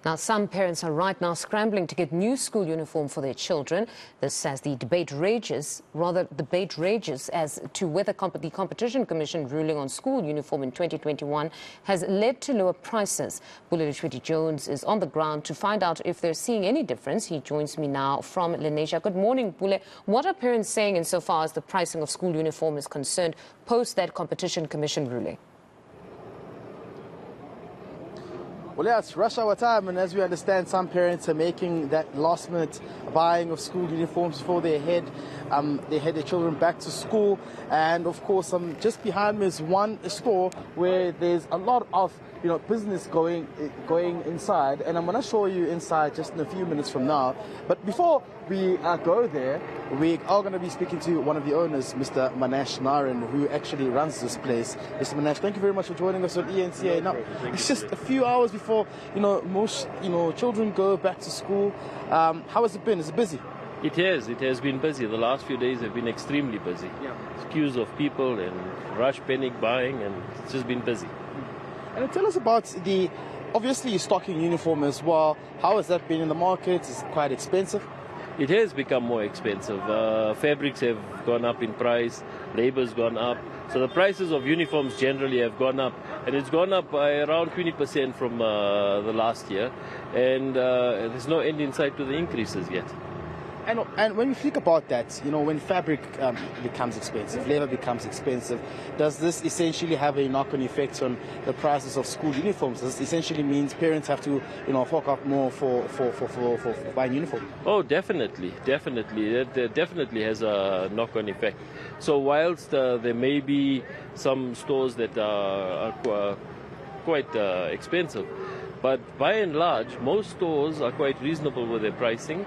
Now, some parents are right now scrambling to get new school uniform for their children. This as the debate rages as to whether the Competition Commission ruling on school uniform in 2021 has led to lower prices. Pule Letshwiti-Jones is on the ground to find out if they're seeing any difference. He joins me now from Lenasia. Good morning, Pule. What are parents saying insofar as the pricing of school uniform is concerned post that Competition Commission ruling? Well, yeah, it's rush hour time, and as we understand, some parents are making that last-minute buying of school uniforms before they head their children back to school. And of course, just behind me is one store where there's a lot of business going inside, and I'm going to show you inside just in a few minutes from now. But before we go there, we are going to be speaking to one of the owners, Mr. Manash Naran, who actually runs this place. Mr. Manash, thank you very much for joining us on eNCA. Now, it's just a few hours before most children go back to school. How has it been? Is it busy? It has been busy. The last few days have been extremely busy. Yeah. Queues of people and rush panic buying, and it's just been busy. And tell us about obviously you're stocking uniform as well. How has that been in the market? Is it quite expensive? It has become more expensive. Fabrics have gone up in price, labor's gone up. So the prices of uniforms generally have gone up, and it's gone up by around 20% from the last year. And there's no end in sight to the increases yet. And when you think about that, when fabric becomes expensive, labor becomes expensive, does this essentially have a knock-on effect on the prices of school uniforms? Does this essentially means parents have to, fork out more for buying uniform? Oh, definitely. It definitely has a knock-on effect. So whilst there may be some stores that are quite expensive, but by and large, most stores are quite reasonable with their pricing.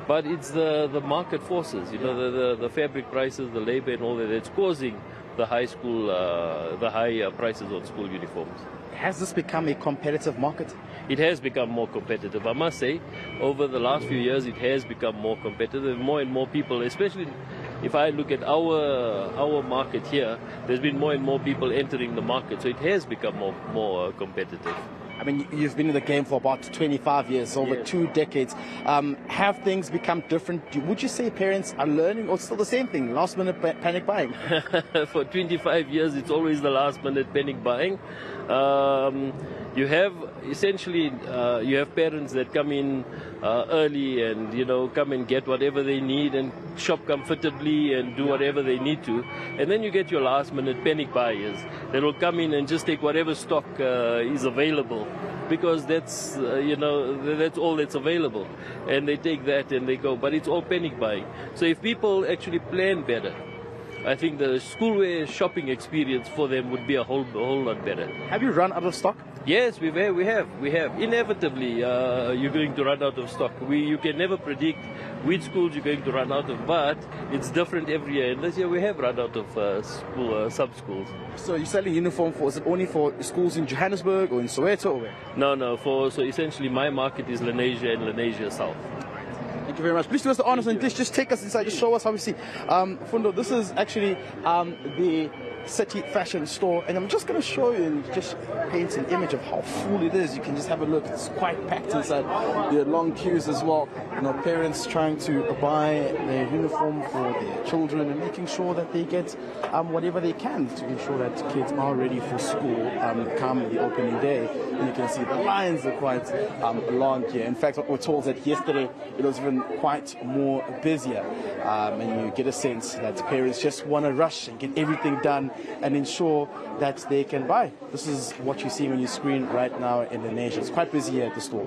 But it's the market forces, the fabric prices, the labor and all that's causing the high prices on school uniforms. Has this become a competitive market? It has become more competitive. I must say, over the last few years, it has become more competitive. More and more people, especially if I look at our market here, there's been more and more people entering the market. So it has become more competitive. I mean, you've been in the game for about 25 years, over 2 decades. Have things become different? Would you say parents are learning, or still the same thing, last-minute panic buying? For 25 years, it's always the last-minute panic buying. You have essentially you have parents that come in early and come and get whatever they need and shop comfortably and do whatever they need to, and then you get your last-minute panic buyers that will come in and just take whatever stock is available, because that's that's all that's available, and they take that and they go. But it's all panic buying. So if people actually plan better, I think the schoolwear shopping experience for them would be a whole lot better. Have you run out of stock? Yes, we have. Inevitably, you're going to run out of stock. You can never predict which schools you're going to run out of, but it's different every year. And this year we have run out of sub-schools. So you're selling uniform is it only for schools in Johannesburg or in Soweto or where? No. So essentially my market is Lenasia and Lenasia South. Thank you very much. Please do us the honors and just take us inside, just show us how we see. Fundo, this is actually the city fashion store, and I'm just going to show you and just paint an image of how full it is. You can just have a look. It's quite packed inside. There are long queues as well. Parents trying to buy their uniform for their children and making sure that they get whatever they can to ensure that kids are ready for school come the opening day. And you can see the lines are quite long here. In fact, we're told that yesterday it was even quite more busier, and you get a sense that parents just want to rush and get everything done and ensure that they can buy. This is what you see on your screen right now in Lenasia. It's quite busy here at the store.